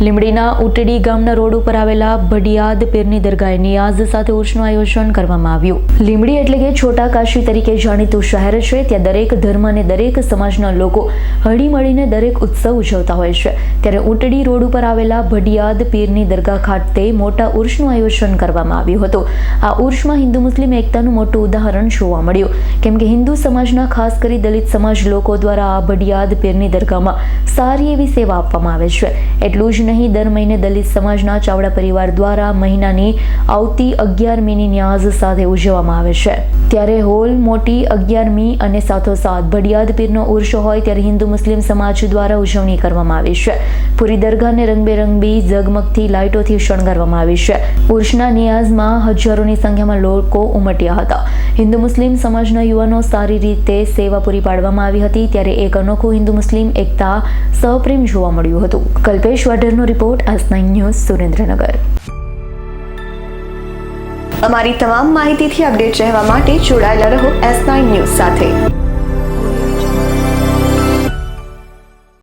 લીંબડીના ઉટડી ગામના રોડ ઉપર આવેલા ભડિયાદ પીરની દરગાહે નિયાઝ સાથે ઉર્સનું આયોજન કરવામાં આવ્યું. લીંબડી એટલે કે છોટા કાશી તરીકે જાણીતું શહેર છે. ત્યાં દરેક ધર્મ અને દરેક સમાજના લોકો હળીમળીને દરેક ઉત્સવ ઉજવતા હોય છે. ત્યારે ઉટડી રોડ ઉપર આવેલા ભડિયાદ પીરની દરગાહ ખાતે મોટા ઉર્સનું આયોજન કરવામાં આવ્યું હતું. આ ઉર્સમાં હિન્દુ મુસ્લિમ એકતાનું મોટું ઉદાહરણ જોવા મળ્યું, કેમ કે હિન્દુ સમાજના ખાસ કરી દલિત સમાજ લોકો દ્વારા આ ભડિયાદ પીરની દરગાહમાં સારી એવી સેવા આપવામાં આવે છે. એટલું જ નહીં, દર મહિને દલિત સમાજના ચાવડા પરિવાર દ્વારા મહિનાની આવતી 11મીની ન્યાઝ સાથે ઉજવવામાં આવે છે. ત્યારે હોલ મોટી 11મી અને સાથોસાથ ભડિયાદ પીરનો ઉર્સ હોય ત્યારે હિન્દુ મુસ્લિમ સમાજ દ્વારા ઉજવણી કરવામાં આવી છે. પૂરી દરગાહને રંગબેરંગી ઝગમગતી લાઇટોથી શણગારવામાં આવી છે. ઉર્સના નિયાઝમાં હજારોની સંખ્યામાં લોકો ઉમટ્યા હતા. હિન્દુ મુસ્લિમ સમાજના યુવાનો સારી રીતે સેવા પૂરી પાડવામાં આવી હતી. ત્યારે એક અનોખું હિન્દુ મુસ્લિમ એકતા સહપ્રેમ જોવા મળ્યું હતું. કલ્પેશ વાઢેરનો રિપોર્ટ, S9 ન્યૂઝ, સુરેન્દ્રનગર. અમારી તમામ માહિતીથી અપડેટ રહેવા માટે જોડાયેલા રહો S9 ન્યૂઝ સાથે.